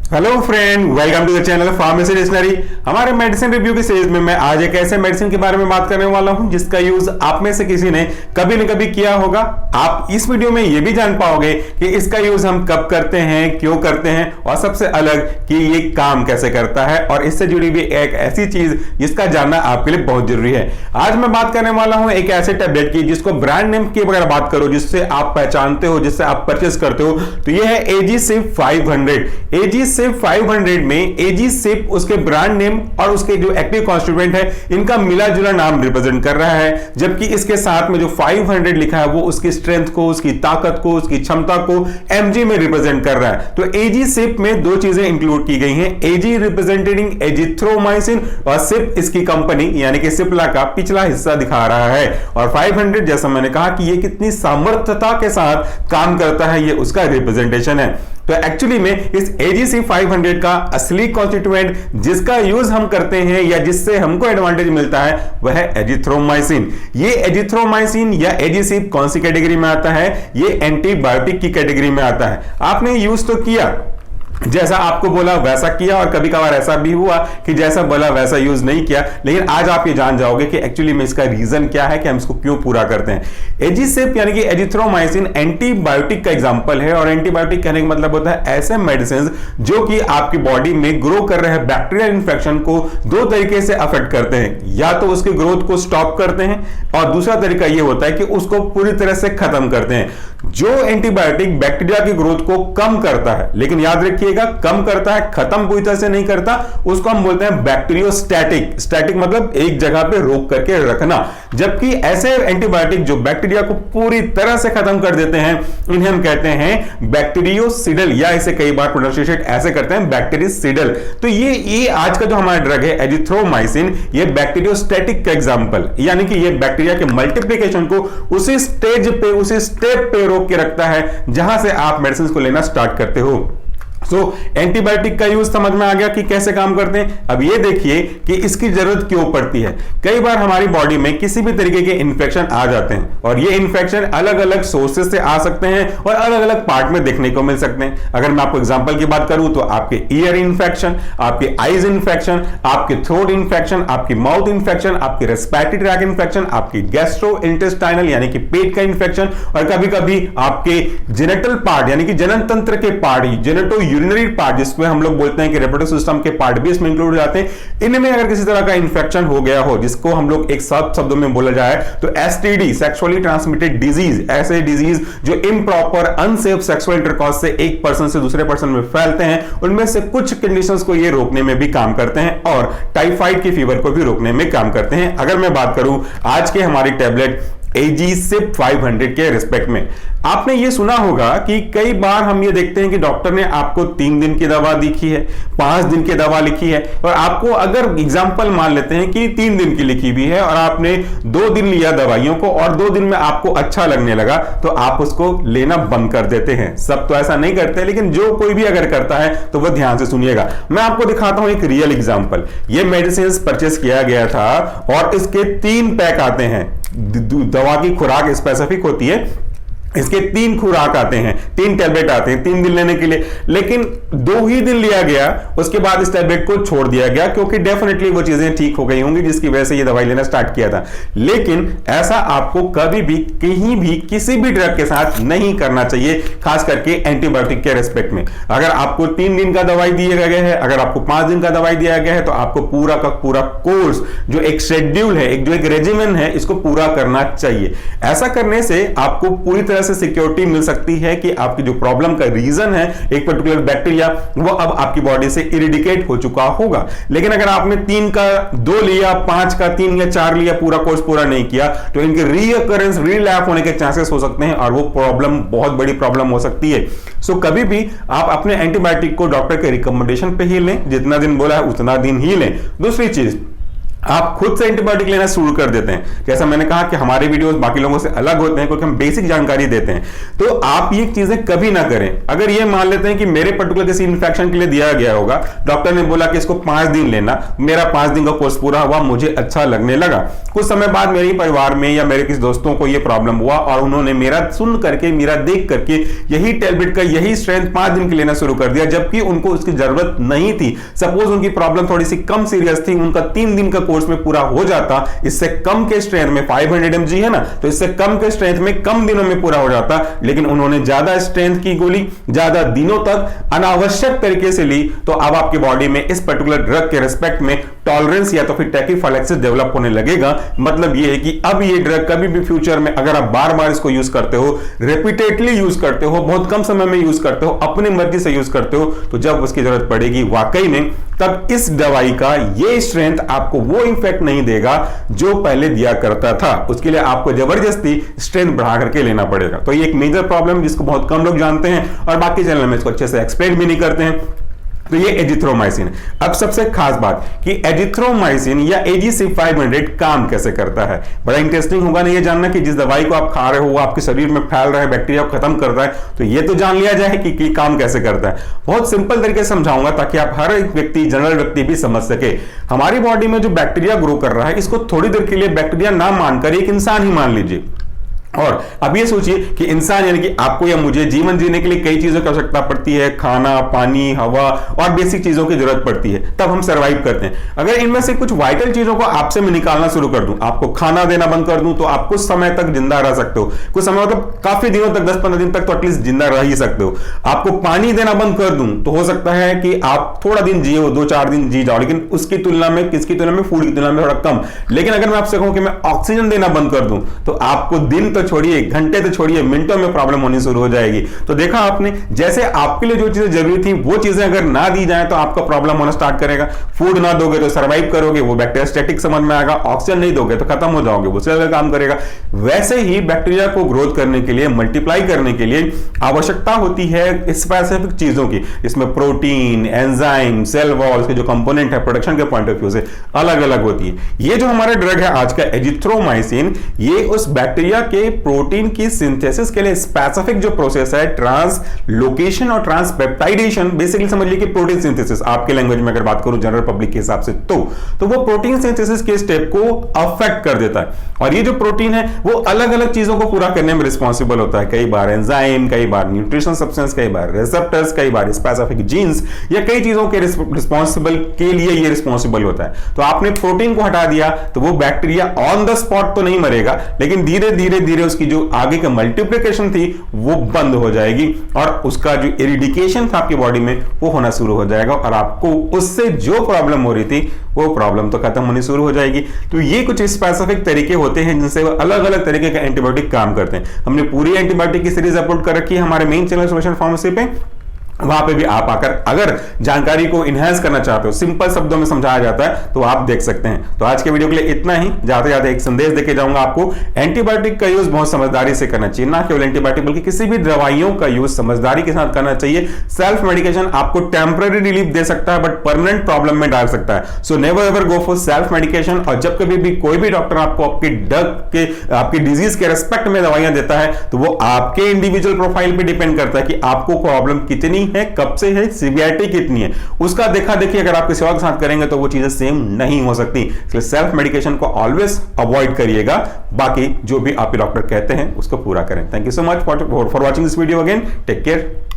Hello friend, welcome to the channel pharmacy dictionary. हमारे medicine review की series में मैं आज एक ऐसे मेडिसिन के बारे में बात करने वाला हूं जिसका यूज आप में से किसी ने कभी न कभी किया होगा। आप इस वीडियो में यह भी जान पाओगे कि इसका यूज हम कब करते हैं, क्यों करते हैं और सबसे अलग कि ये काम कैसे करता है और इससे जुड़ी हुई एक ऐसी चीज जिसका जानना आपके लिए बहुत जरूरी है। आज मैं बात करने वाला हूं एक ऐसे टैबलेट की जिसको ब्रांड नेम की अगर बात करो, जिससे आप पहचानते हो, जिससे आप परचेस करते हो, तो यह है एजी-सिप 500। एजी-सिप 500 में एजी-सिप उसके ब्रांड नेम और उसके जो एक्टिव कॉन्स्टिट्यूएंट है इनका मिला जुला नाम रिप्रेजेंट कर रहा है, जबकि इसके साथ में जो 500 लिखा है वो उसकी स्ट्रेंथ को, उसकी ताकत को, उसकी क्षमता को एमजी में रिप्रेजेंट कर रहा है। तो एजी-सिप में दो चीजें इंक्लूड की गई हैं, एजी रिप्रेजेंटिंग एजिथ्रोमाइसिन और सिप इसकी कंपनी यानी कि सिप्ला का पिछला हिस्सा दिखा रहा है। और 500 जैसा मैंने कहा कि ये कितनी सामर्थ्यता के साथ काम करता है, ये उसका रिप्रेजेंटेशन है। तो एक्चुअली में इस एजी-सिप 500 का असली कॉन्स्टिट्यूएंट जिसका यूज हम करते हैं या जिससे हमको एडवांटेज मिलता है वह है एजिथ्रोमाइसिन। ये एजिथ्रोमाइसिन या एजी-सिप कौन सी कैटेगरी में आता है? ये एंटीबायोटिक की कैटेगरी में आता है। आपने यूज तो किया, जैसा आपको बोला वैसा किया, और कभी कभार ऐसा भी हुआ कि जैसा बोला वैसा यूज नहीं किया, लेकिन आज आप ये जान जाओगे कि एक्चुअली में इसका रीजन क्या है कि हम इसको क्यों पूरा करते हैं। एजी-सिप यानी कि एजिथ्रोमाइसिन एंटीबायोटिक का एग्जांपल है, और एंटीबायोटिक कहने का मतलब होता है ऐसे मेडिसिन जो कि आपकी बॉडी में ग्रो कर रहे हैं बैक्टीरियल इंफेक्शन को दो तरीके से अफेक्ट करते हैं, या तो उसके ग्रोथ को स्टॉप करते हैं और दूसरा तरीका यह होता है कि उसको पूरी तरह से खत्म करते हैं। जो एंटीबायोटिक बैक्टीरिया की ग्रोथ को कम करता है, लेकिन याद रखिएगा कम करता है, खत्म पूरी तरह से नहीं करता, उसको हम बोलते हैं बैक्टीरियोस्टैटिक। स्टैटिक मतलब एक जगह पे रोक करके रखना, जबकि ऐसे एंटीबायोटिक जो बैक्टीरिया को पूरी तरह से खत्म कर देते हैं इन्हें हम कहते हैं बैक्टीरियोसिडल, या इसे कई बार प्रोनाउंसिएशन ऐसे करते हैं बैक्टीरियोसिडल। तो ये आज का जो हमारा ड्रग है एजिथ्रोमाइसिन, ये बैक्टीरियोस्टैटिक का एग्जांपल, यानी कि ये बैक्टीरिया के मल्टीप्लिकेशन को उसी स्टेज पे, उसी स्टेप पे रोक के रखता है जहां से आप मेडिसिन को लेना स्टार्ट करते हो। एंटीबायोटिक का यूज समझ में आ गया कि कैसे काम करते हैं। अब ये देखिए कि इसकी जरूरत क्यों पड़ती है। कई बार हमारी बॉडी में किसी भी तरीके के इंफेक्शन आ जाते हैं, और ये इंफेक्शन अलग अलग सोर्सेज से आ सकते हैं और अलग अलग पार्ट में देखने को मिल सकते हैं। अगर मैं आपको एग्जांपल की बात करूं तो आपके ईयर इंफेक्शन, आपके आईज इंफेक्शन, आपके थ्रोट इंफेक्शन, आपकी माउथ इंफेक्शन, आपकी रेस्पिरेटरी ट्रैक्ट इंफेक्शन, आपकी गैस्ट्रो इंटेस्टाइनल यानी कि पेट का इंफेक्शन, और कभी कभी आपके जेनेटल पार्ट यानी कि जनन तंत्र के पार्ट, जेनेटो यूरिनरी पार्ट जिसमें हम लोग बोलते हैं कि रिप्रोडक्टिव सिस्टम के पार्ट भी इसमें इंक्लूड हो जाते हैं। इनमें अगर किसी तरह का इंफेक्शन हो गया हो, जिसको हम लोग एक साथ शब्दों में बोला जाए तो एसटीडी, सेक्सुअली ट्रांसमिटेड डिजीज, ऐसे डिजीज जो इम्प्रॉपर अनसेफ सेक्सुअल इंटरकॉर्स से एक पर्सन से दूसरे पर्सन में फैलते हैं, उनमें से कुछ कंडीशंस को ये रोकने में भी काम करते हैं, और टाइफाइड की फीवर को भी रोकने में काम करते हैं। अगर मैं बात करूं आज के हमारी टैबलेट एजी-सिप 500 के रिस्पेक्ट में, आपने ये सुना होगा कि कई बार हम ये देखते हैं कि डॉक्टर ने आपको 3 दिन की दवा लिखी है, 5 दिन की दवा लिखी है, और आपको अगर एग्जांपल मान लेते हैं कि 3 दिन की लिखी हुई है और आपने 2 दिन लिया दवाइयों को और 2 दिन में आपको अच्छा लगने लगा, तो आप उसको लेना बंद कर देते हैं। सब तो ऐसा नहीं करते, लेकिन जो कोई भी अगर करता है तो वह ध्यान से सुनिएगा। मैं आपको दिखाता हूं एक रियल एग्जांपल। ये मेडिसिन परचेस किया गया था और इसके 3 पैक आते हैं। दवा की खुराक स्पेसिफिक होती है, इसके 3 खुराक आते हैं, 3 टैबलेट आते हैं 3 दिन लेने के लिए, लेकिन 2 ही दिन लिया गया, उसके बाद इस टैबलेट को छोड़ दिया गया क्योंकि डेफिनेटली वो चीजें ठीक हो गई होंगी जिसकी वजह से ये दवाई लेना स्टार्ट किया था। लेकिन ऐसा आपको कभी भी कहीं भी किसी भी ड्रग के साथ नहीं करना चाहिए, खास करके एंटीबायोटिक के रेस्पेक्ट में। अगर आपको 3 दिन का दवाई दिया गया है, अगर आपको 5 दिन का दवाई दिया गया है, तो आपको पूरा का पूरा कोर्स जो एक शेड्यूल है, एक रेजिमेंट है, इसको पूरा करना चाहिए। ऐसा करने से आपको पूरी तरह से सिक्योरिटी मिल सकती है कि आपकी जो प्रॉब्लम का रीजन है एक पर्टिकुलर बैक्टीरिया, वो अब आपकी बॉडी से इरिडिकेट हो चुका होगा। लेकिन अगर आपने 3 का 2 लिया, 5 का 3 या 4 लिया, पूरा कोर्स पूरा नहीं किया, तो इनके रीअकरेंस, रीलैप होने के चांसेस हो सकते हैं और वो प्रॉब्लम बहुत बड़ी प्रॉब्लम हो सकती है। सो कभी भी आप अपने एंटीबायोटिक को डॉक्टर के रिकमेंडेशन पे ही लें, जितना दिन बोला है उतना दिन ही लें। दूसरी चीज, आप खुद से एंटीबायोटिक लेना शुरू कर देते हैं। जैसा मैंने कहा कि हमारे वीडियोस बाकी लोगों से अलग होते हैं क्योंकि हम बेसिक जानकारी देते हैं, तो आप ये चीजें कभी ना करें। अगर ये मान लेते हैं कि मेरे पर्टिकुलर किसी इन्फेक्शन के लिए दिया गया होगा, डॉक्टर ने बोला कि इसको 5 दिन लेना, मेरा 5 दिन का कोर्स पूरा हुआ, मुझे अच्छा लगने लगा, कुछ समय बाद मेरे परिवार में या मेरे किसी दोस्तों को ये प्रॉब्लम हुआ और उन्होंने मेरा सुन करके, मेरा देख करके यही टैबलेट का यही स्ट्रेंथ 5 दिन के लेना शुरू कर दिया, जबकि उनको उसकी जरूरत नहीं थी। सपोज उनकी प्रॉब्लम थोड़ी सी कम सीरियस थी, उनका 3 दिन का कोर्स में पूरा हो जाता, इससे कम के स्ट्रेंथ में 500 mg है ना, तो इससे कम के स्ट्रेंथ में कम दिनों में पूरा हो जाता, लेकिन उन्होंने ज्यादा स्ट्रेंथ की गोली ज्यादा दिनों तक अनावश्यक तरीके से ली, तो अब आपकी बॉडी में इस पर्टिकुलर ड्रग के रिस्पेक्ट में टॉलरेंस या तो फिर टैकीफाइलेक्सिस डेवलप होने लगेगा। मतलब यह है कि अब ये ड्रग कभी भी फ्यूचर में अगर आप बार बार इसको यूज करते हो, रिपीटेडली यूज करते हो, बहुत कम समय में यूज करते हो, अपनी मर्जी से यूज करते हो, तो जब उसकी जरूरत पड़ेगी वाकई में, तब इस दवाई का ये स्ट्रेंथ आपको वो इफेक्ट नहीं देगा जो पहले दिया करता था। उसके लिए आपको जबरदस्ती स्ट्रेंथ बढ़ा करके लेना पड़ेगा। तो ये एक मेजर प्रॉब्लम जिसको बहुत कम लोग जानते हैं और बाकी चैनल में इसको अच्छे से एक्सप्लेन भी नहीं करते हैं। तो ये एजिथ्रोमाइसिन। अब सबसे खास बात कि एजिथ्रोमाइसिन या AGC 500 काम कैसे करता है। बड़ा इंटरेस्टिंग होगा ना ये जानना कि जिस दवाई को आप खा रहे हो वो आपके शरीर में फैल रहा है, बैक्टीरिया को खत्म कर रहा है, तो ये तो जान लिया जाए कि काम कैसे करता है। बहुत सिंपल तरीके से समझाऊंगा ताकि आप हर एक व्यक्ति, जनरल व्यक्ति भी समझ सके। हमारी बॉडी में जो बैक्टीरिया ग्रो कर रहा है, इसको थोड़ी देर के लिए बैक्टीरिया ना मानकर एक इंसान ही मान लीजिए। और अब ये सोचिए कि इंसान यानी कि आपको या मुझे जीवन जीने के लिए कई चीजों की आवश्यकता पड़ती है, खाना, पानी, हवा और बेसिक चीजों की जरूरत पड़ती है, तब हम सरवाइव करते हैं। अगर इनमें से कुछ वाइटल चीजों को आपसे मैं निकालना शुरू कर दूं, आपको खाना देना बंद कर दूं, तो आप कुछ समय तक जिंदा रह सकते हो। कुछ समय मतलब काफी दिनों तक, 10-15 दिन तक तो एटलीस्ट जिंदा रह ही सकते हो। आपको पानी देना बंद कर दूं तो हो सकता है कि आप थोड़ा दिन जियो, 2-4 दिन जी जाओ, लेकिन उसकी तुलना में, किसकी तुलना में, फूड की तुलना में थोड़ा कम। लेकिन अगर मैं आपसे कहूं कि मैं ऑक्सीजन देना बंद कर दूं, तो आपको दिन तो छोड़िए, घंटे तो छोड़िए, मिनटों में प्रॉब्लम होनी शुरू हो जाएगी। तो देखा आपने, जैसे आपके लिए जो चीजें जरूरी थी वो चीजें अगर ना दी जाए तो आपका प्रॉब्लम होना स्टार्ट करेगा। फूड ना दोगे तो सरवाइव करोगे, वो बैक्टीरिया स्टैटिक समझ में आएगा। ऑक्सीजन नहीं दोगे तो खत्म हो जाओगे, वो सेल काम करेगा। वैसे ही बैक्टीरिया को ग्रोथ करने के लिए, मल्टीप्लाई करने के लिए आवश्यकता होती है स्पेसिफिक चीजों की, इसमें प्रोटीन, एंजाइम, सेल वॉल्स के जो कंपोनेंट है प्रोडक्शन के पॉइंट ऑफ व्यू से अलग अलग होती है। ये जो हमारा ड्रग है आज का एजिथ्रोमाइसिन, ये उस बैक्टीरिया के प्रोटीन की सिंथेसिस के लिए स्पेसिफिक जो प्रोसेस है, ट्रांसलोकेशन और ट्रांसपेप्टाइडेशन, बेसिकली समझ लीजिए कि प्रोटीन सिंथेसिस, आपके लैंग्वेज में अगर बात करूं जनरल पब्लिक के हिसाब से, तो वो प्रोटीन सिंथेसिस के स्टेप को अफेक्ट कर देता है। और ये जो प्रोटीन है वो अलग अलग चीजों को पूरा करने में रिस्पॉन्सिबल होता है। कई बार एंजाइम, कई बार न्यूट्रिशन सब्सटेंस, कई बार रिसेप्टर्स, कई बार स्पेसिफिक जीन्स, या कई चीजों के रिस्पॉन्सिबल के लिए ये रिस्पॉन्सिबल होता है। तो आपने प्रोटीन को हटा दिया तो वो बैक्टीरिया ऑन द स्पॉट तो नहीं मरेगा, लेकिन धीरे धीरे धीरे उसकी जो आगे का मल्टीप्लिकेशन थी वो बंद हो जाएगी और उसका जो इरिडिकेशन था आपकी बॉडी में वो होना शुरू हो जाएगा और आपको उससे जो प्रॉब्लम हो रही थी वो प्रॉब्लम तो खत्म होनी शुरू हो जाएगी। तो ये कुछ स्पेसिफिक तरीके होते हैं जिनसे अलग अलग तरीके के एंटीबायोटिक काम करते हैं। हमने पूरी एंटीबायोटिक की सीरीज अपलोड कर रखी है हमारे मेन चैनल सोल्यूशन फार्मेसी पे, वहां पे भी आप आकर अगर जानकारी को इनहेंस करना चाहते हो, सिंपल शब्दों में समझाया जाता है, तो आप देख सकते हैं। तो आज के वीडियो के लिए इतना ही। जाते जाते एक संदेश देके जाऊंगा आपको, एंटीबायोटिक का यूज बहुत समझदारी से करना चाहिए, ना केवल एंटीबायोटिक बल्कि किसी भी दवाइयों का यूज समझदारी के साथ करना चाहिए। सेल्फ मेडिकेशन आपको टेम्पररी रिलीफ दे सकता है बट परमानेंट प्रॉब्लम में डाल सकता है। So never ever go for self medication. और जब कभी भी कोई भी डॉक्टर आपको आपकी ड्रग के, आपकी डिजीज के रेस्पेक्ट में दवाइयां देता है, तो वो आपके इंडिविजुअल प्रोफाइल पे डिपेंड करता है कि आपको प्रॉब्लम कितनी है, कब से है, सीवियरिटी कितनी है, उसका देखा देखी अगर आप किसी और के साथ करेंगे तो वो चीजें सेम नहीं हो सकती। इसलिए सेल्फ मेडिकेशन को ऑलवेज अवॉइड करिएगा। बाकी जो भी आपके डॉक्टर कहते हैं उसको पूरा करें। Thank you so much for watching this video again. Take care.